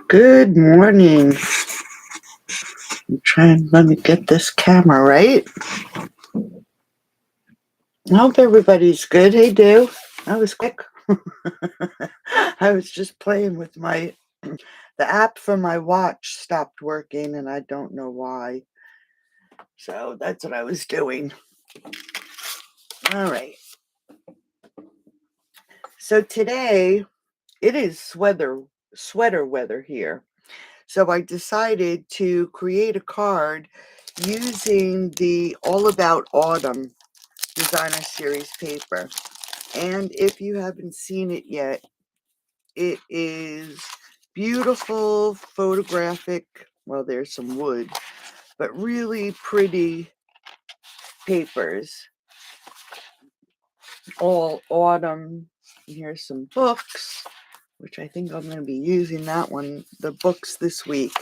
Good morning. I'm trying, let me get this camera right. I hope everybody's good. Hey, Do. That was quick. I was just playing with the app for my watch stopped working and I don't know why. So that's what I was doing. All right. So today it is sweater weather here. So I decided to create a card using the All About Autumn designer series paper. And if you haven't seen it yet, it is beautiful photographic, well, there's some wood, but really pretty papers, all autumn. Here's some books, which I think I'm going to be using the books this week.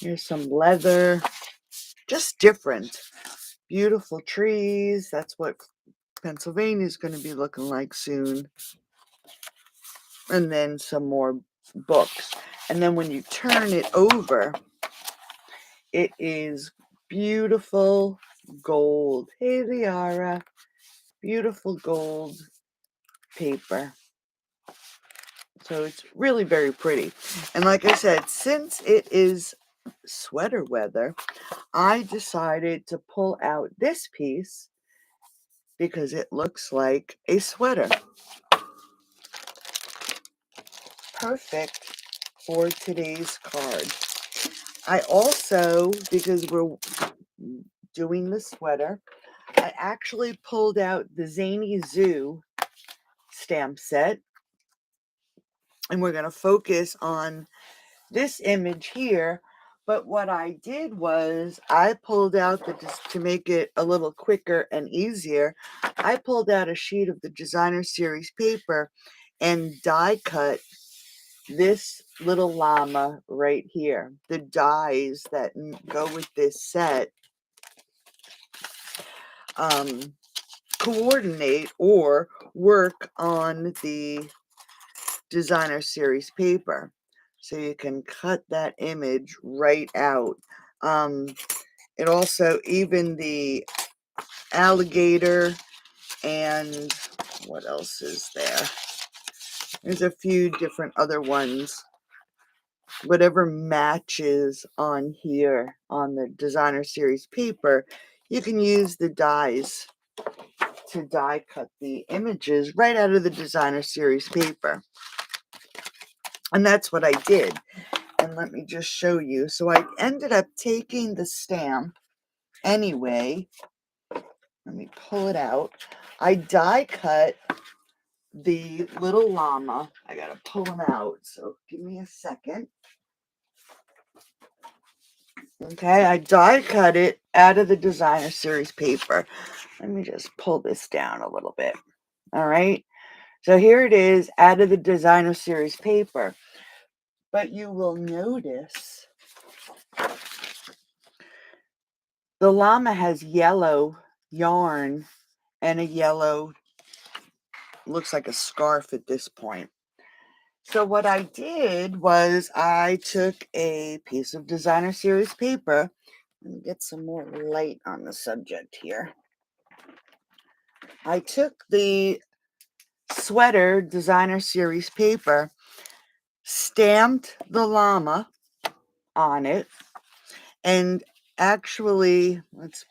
Here's some leather, just different. Beautiful trees. That's what Pennsylvania is going to be looking like soon. And then some more books. And then when you turn it over, it is beautiful gold. Hey, Liara. Beautiful gold paper. So it's really very pretty. And like I said, since it is sweater weather, I decided to pull out this piece because it looks like a sweater. Perfect for today's card. I also, because we're doing the sweater, I actually pulled out the Zany Zoo stamp set, and we're going to focus on this image here. But what I did was I pulled out to make it a little quicker and easier, I pulled out a sheet of the designer series paper and die cut this little llama right here. The dies that go with this set coordinate or work on the designer series paper. So you can cut that image right out. It also, even the alligator and what else is there? There's a few different other ones. Whatever matches on here on the designer series paper, you can use the dies to die cut the images right out of the designer series paper. And that's what I did. And let me just show you. So I ended up taking the stamp anyway. Let me pull it out. I die cut the little llama. I gotta pull him out, so give me a second. Okay, I die cut it out of the designer series paper. Let me just pull this down a little bit. All right, so here it is out of the designer series paper. But you will notice the llama has yellow yarn and a yellow, looks like a scarf at this point. So what I did was I took a piece of designer series paper. Let me get some more light on the subject here. I took the sweater designer series paper, stamped the llama on it, and actually, let's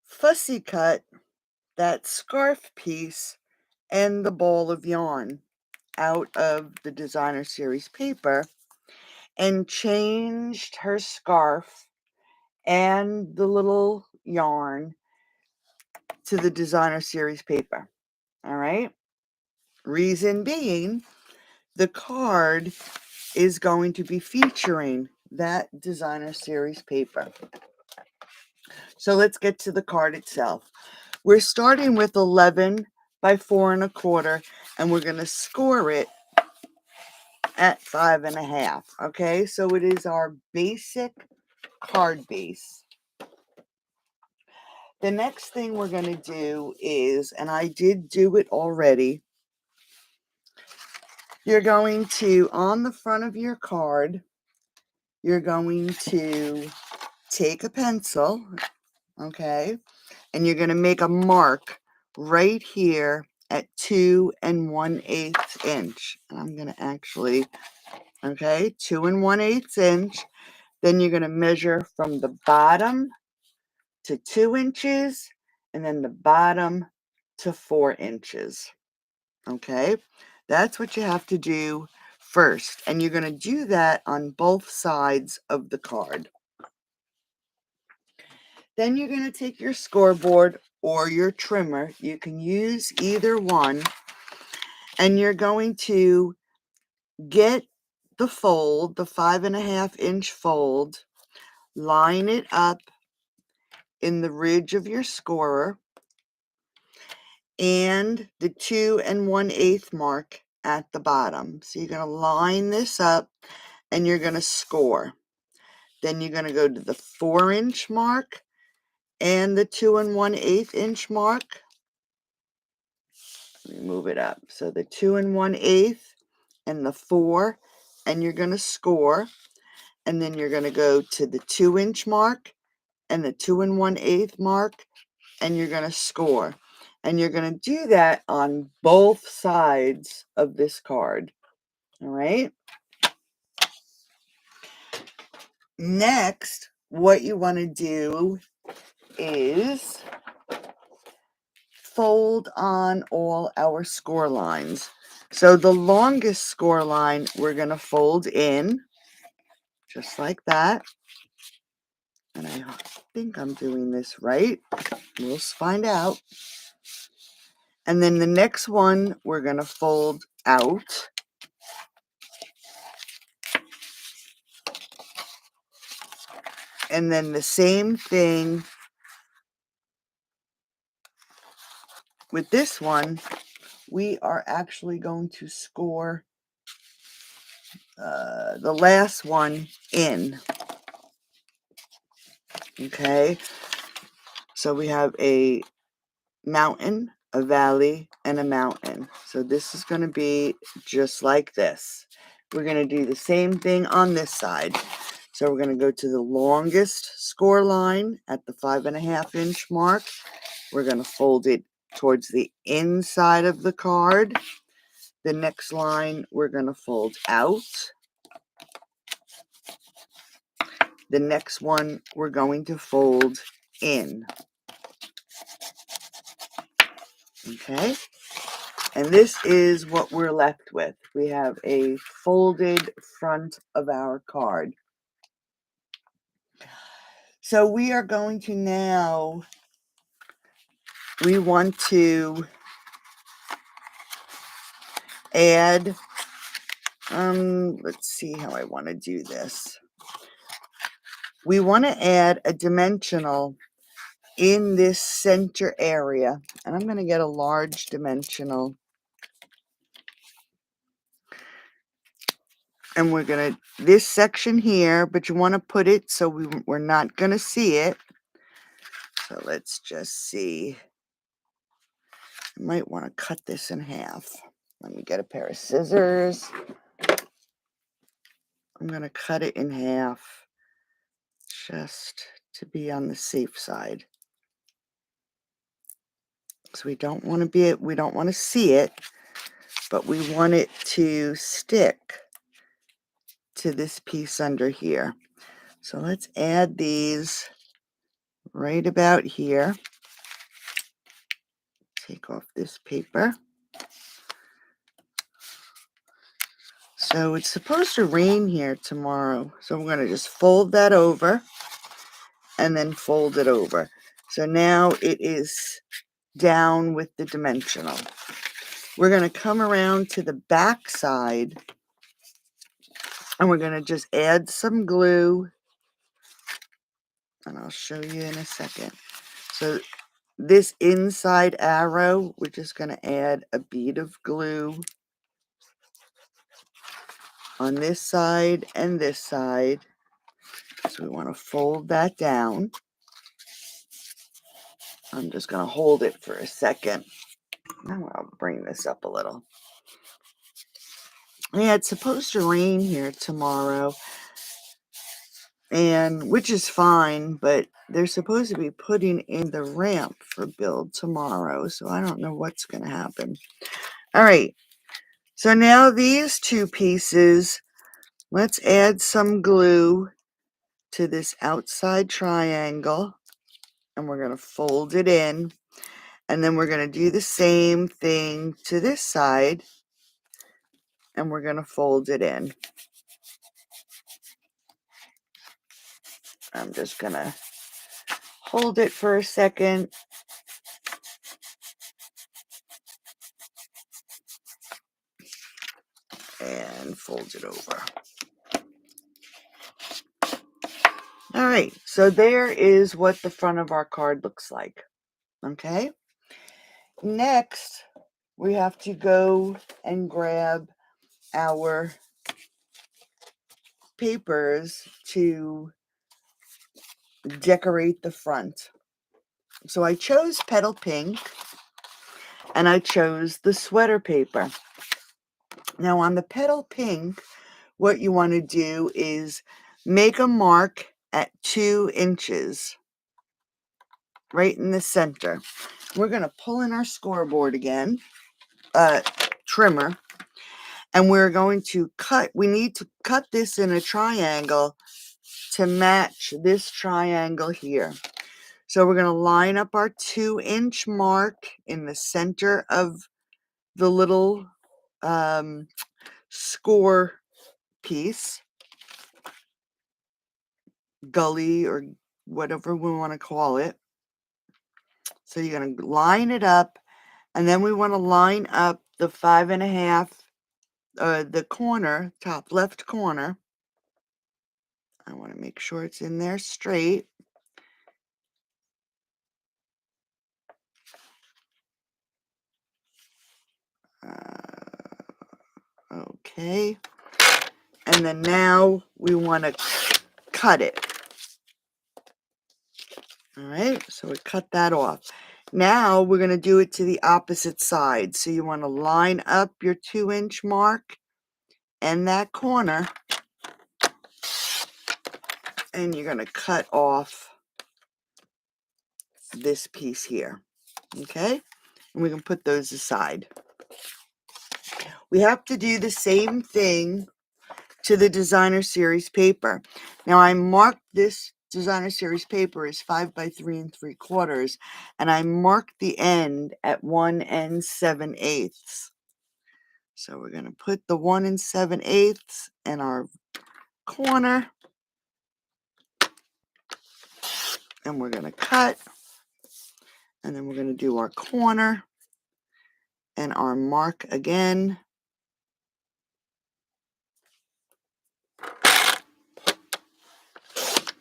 fussy cut that scarf piece and the ball of yarn out of the designer series paper and changed her scarf and the little yarn to the designer series paper. All right. Reason being, the card is going to be featuring that designer series paper. So let's get to the card itself. We're starting with 11 by 4 1/4, and we're going to score it at 5 1/2. Okay, so it is our basic card base. The next thing we're going to do is, and I did do it already, you're going to, on the front of your card, you're going to take a pencil, okay, and you're going to make a mark right here at 2 1/8 inch. I'm going to actually, okay, 2 1/8 inch. Then you're going to measure from the bottom to 2 inches, and then the bottom to 4 inches. Okay, that's what you have to do first. And you're going to do that on both sides of the card. Then you're going to take your scoreboard or your trimmer. You can use either one. And you're going to get the fold, the 5.5 inch fold, line it up in the ridge of your scorer and the 2 1/8 mark at the bottom. So you're going to line this up and you're going to score. Then you're going to go to the 4 inch mark and the 2 1/8 inch mark. Let me move it up. So the 2 1/8 and the 4, and you're going to score. And then you're going to go to the 2 inch mark and the 2 1/8 mark, and you're going to score. And you're going to do that on both sides of this card. All right. Next, what you want to do is fold on all our score lines. So the longest score line we're going to fold in, just like that. And I think I'm doing this right. We'll find out. And then the next one we're going to fold out. And then the same thing with this one. We are actually going to score the last one in. Okay. So we have a mountain, a valley, and a mountain. So this is going to be just like this. We're going to do the same thing on this side. So we're going to go to the longest score line at the 5.5 inch mark. We're going to fold it towards the inside of the card. The next line we're going to fold out. The next one we're going to fold in. Okay. And this is what we're left with. We have a folded front of our card. So we are going to now, we want to add, let's see how I want to do this. We want to add a dimensional in this center area. And I'm going to get a large dimensional. And we're going to, this section here, but you want to put it so we're not going to see it. So let's just see. I might want to cut this in half. Let me get a pair of scissors. I'm going to cut it in half just to be on the safe side. So we don't want to see it, but we want it to stick to this piece under here. So let's add these right about here. Take off this paper. So it's supposed to rain here tomorrow. So we're going to just fold that over and then fold it over. So now it is down with the dimensional. We're going to come around to the back side and we're going to just add some glue. And I'll show you in a second. So this inside arrow, we're just going to add a bead of glue on this side and this side. So we want to fold that down. I'm just going to hold it for a second. Now I'll bring this up a little. Yeah, it's supposed to rain here tomorrow, and which is fine, but they're supposed to be putting in the ramp for build tomorrow, so I don't know what's going to happen. All right, so now these two pieces, let's add some glue to this outside triangle, and we're going to fold it in, and then we're going to do the same thing to this side, and we're going to fold it in. I'm just going to hold it for a second. And fold it over. All right, so there is what the front of our card looks like. Okay. Next, we have to go and grab our papers to decorate the front. So I chose Petal Pink and I chose the sweater paper. Now on the Petal Pink, what you want to do is make a mark at 2 inches right in the center. We're going to pull in our scoreboard again, trimmer, and we're going to cut. We need to cut this in a triangle to match this triangle here. So we're going to line up our 2-inch mark in the center of the little score piece, gully, or whatever we want to call it. So you're going to line it up, and then we want to line up the 5.5, the corner, top left corner. I want to make sure it's in there straight. Okay. And then now we want to cut it. All right, so we cut that off. Now we're going to do it to the opposite side. So you want to line up your 2-inch mark and that corner, and you're going to cut off this piece here. Okay, and we can put those aside. We have to do the same thing to the designer series paper. Now I marked this designer series paper is 5 by 3 3/4, and I marked the end at 1 7/8. So we're going to put the 1 7/8 in our corner, and we're going to cut, and then we're going to do our corner and our mark again,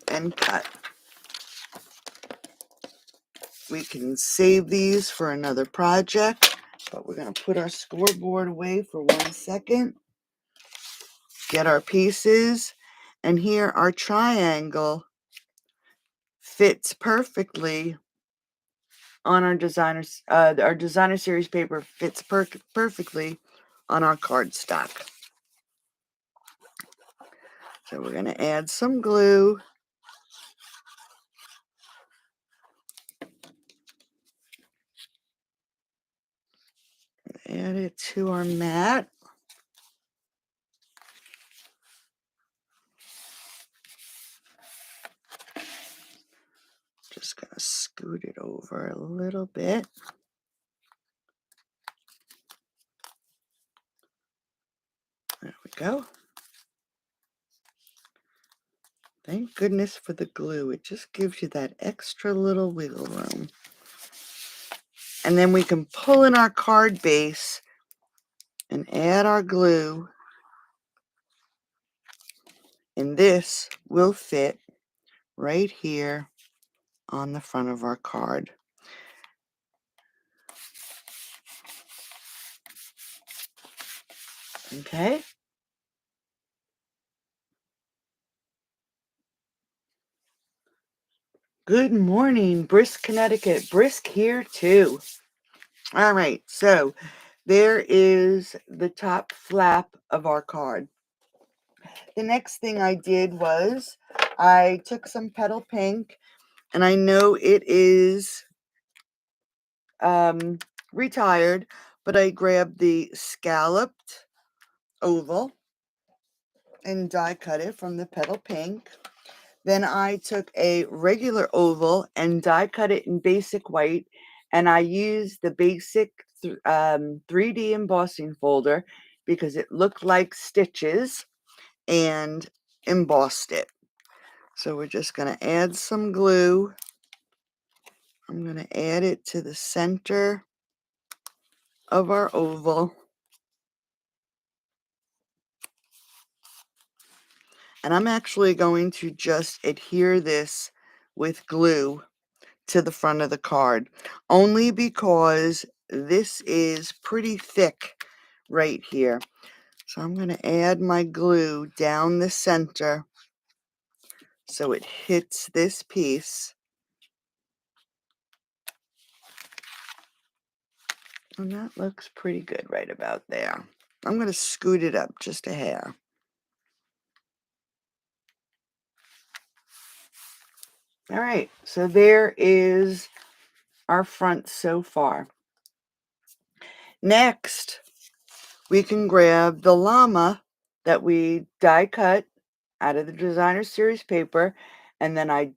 and cut. We can save these for another project, but we're going to put our scoreboard away for 1 second, get our pieces, and here our triangle fits perfectly on our designer series paper fits perfectly on our cardstock. So we're going to add some glue. Add it to our mat. Just going to scoot it over a little bit. There we go. Thank goodness for the glue. It just gives you that extra little wiggle room. And then we can pull in our card base and add our glue. And this will fit right here on the front of our card. Okay. Good morning, Brisk, Connecticut. Brisk here too. All right, so there is the top flap of our card. The next thing I did was I took some petal pink, and I know it is retired, but I grabbed the scalloped oval and die cut it from the petal pink. Then I took a regular oval and die cut it in basic white, and I used the basic 3D embossing folder because it looked like stitches, and embossed it. So we're just going to add some glue. I'm going to add it to the center of our oval. And I'm actually going to just adhere this with glue to the front of the card, only because this is pretty thick right here. So I'm going to add my glue down the center so it hits this piece. And that looks pretty good right about there. I'm going to scoot it up just a hair. All right, so there is our front so far. Next, we can grab the llama that we die cut out of the designer series paper, and then I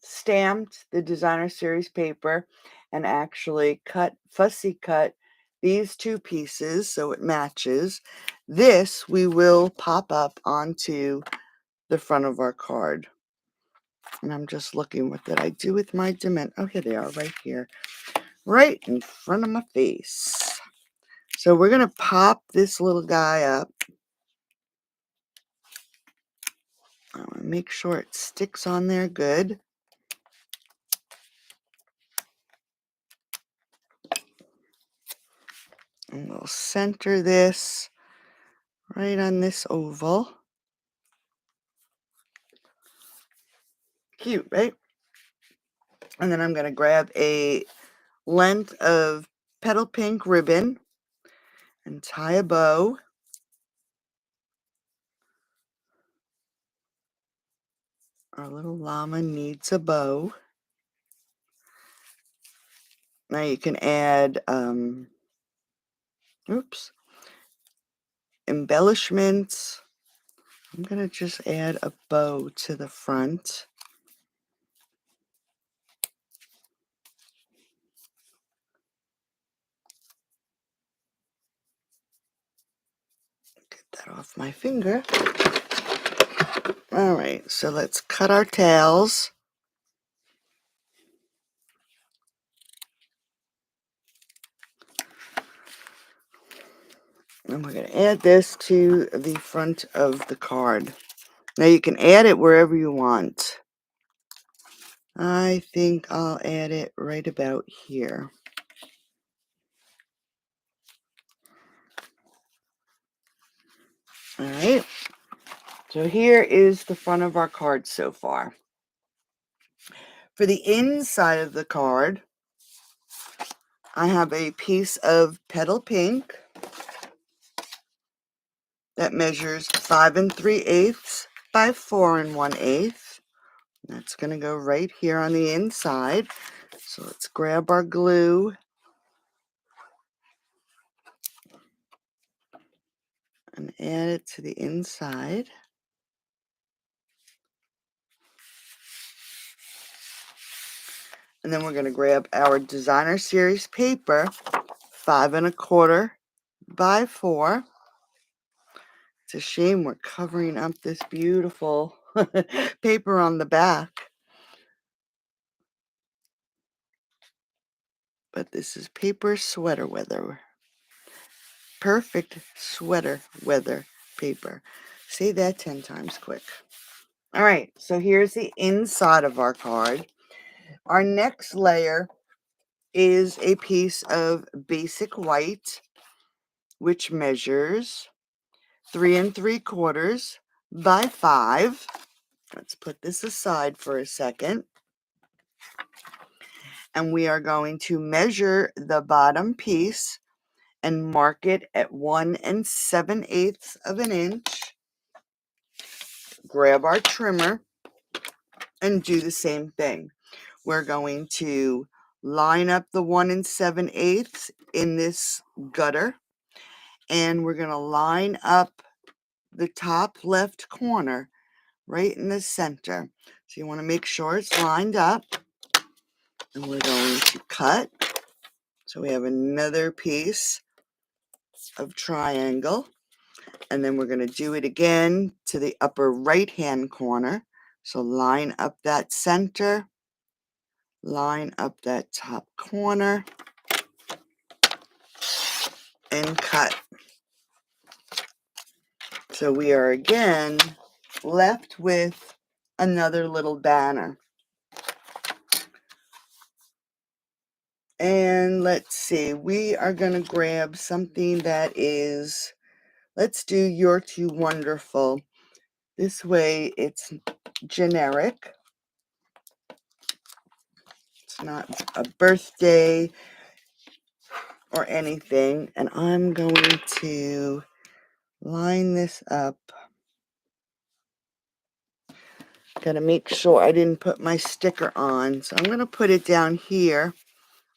stamped the designer series paper and actually fussy cut these two pieces so it matches. This we will pop up onto the front of our card. And I'm just looking, what did I do with my dimension? Oh, here they are, right here, right in front of my face. So we're going to pop this little guy up. I want to make sure it sticks on there good. And we'll center this right on this oval. Cute, right? And then I'm going to grab a length of petal pink ribbon and tie a bow. Our little llama needs a bow. Now you can add, embellishments. I'm going to just add a bow to the front. Get that off my finger. All right, so let's cut our tails. And we're going to add this to the front of the card. Now you can add it wherever you want. I think I'll add it right about here. All right. So here is the front of our card so far. For the inside of the card, I have a piece of petal pink that measures 5 3/8 by 4 1/8. That's going to go right here on the inside. So let's grab our glue and add it to the inside. And then we're going to grab our designer series paper, 5 1/4 by 4. It's a shame we're covering up this beautiful paper on the back. But this is paper sweater weather. Perfect sweater weather paper. Say that 10 times quick. All right, so here's the inside of our card. Our next layer is a piece of basic white, which measures 3 3/4 by 5. Let's put this aside for a second. and we are going to measure the bottom piece and mark it at 1 7/8 of an inch. Grab our trimmer and do the same thing. We're going to line up the 1 7/8 in this gutter, and we're going to line up the top left corner right in the center. So you want to make sure it's lined up, and we're going to cut. So we have another piece of triangle, and then we're going to do it again to the upper right hand corner. So line up that center, line up that top corner, and cut. So we are again left with another little banner. And let's see, we are going to grab something that is, let's do You're Too Wonderful. This way it's generic. It's not a birthday or anything. And I'm going to line this up. Got to make sure I didn't put my sticker on. So I'm going to put it down here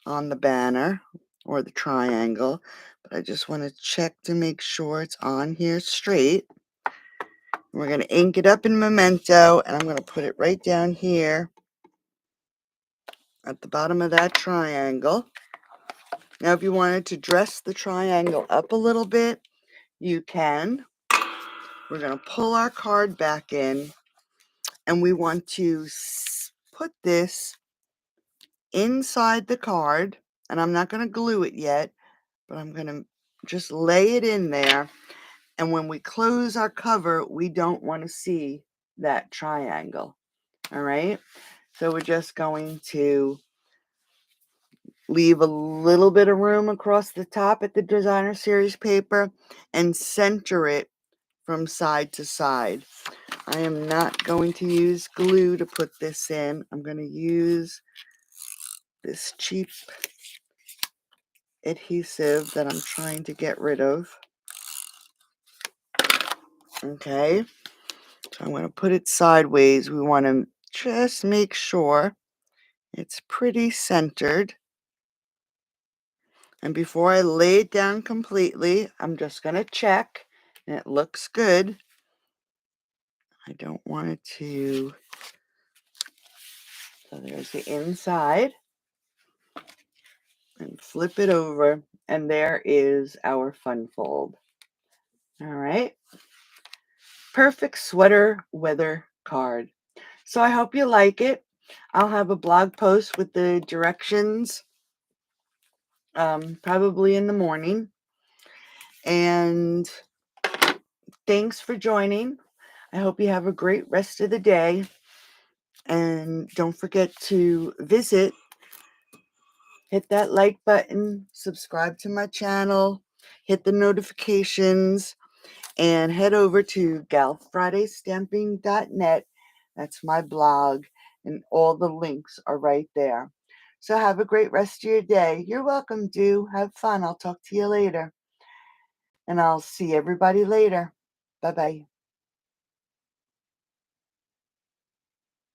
on the banner or the triangle. But I just want to check to make sure it's on here straight. We're going to ink it up in Memento, and I'm going to put it right down here at the bottom of that triangle. Now, if you wanted to dress the triangle up a little bit, you can. We're going to pull our card back in, and we want to put this inside the card, and I'm not going to glue it yet, but I'm going to just lay it in there. And when we close our cover, we don't want to see that triangle. All right. So we're just going to leave a little bit of room across the top at the designer series paper and center it from side to side. I am not going to use glue to put this in. I'm going to use this cheap adhesive that I'm trying to get rid of. Okay, so I'm going to put it sideways. We want to just make sure it's pretty centered. And before I lay it down completely, I'm just going to check, and it looks good. I don't want it to, so there's the inside. And flip it over, and there is our fun fold. All right. Perfect sweater weather card. So I hope you like it. I'll have a blog post with the directions probably in the morning. And thanks for joining. I hope you have a great rest of the day. And don't forget to hit that like button, subscribe to my channel, hit the notifications, and head over to galfridaystamping.net. That's my blog, and all the links are right there. So have a great rest of your day. You're welcome, do. Have fun. I'll talk to you later. And I'll see everybody later. Bye-bye.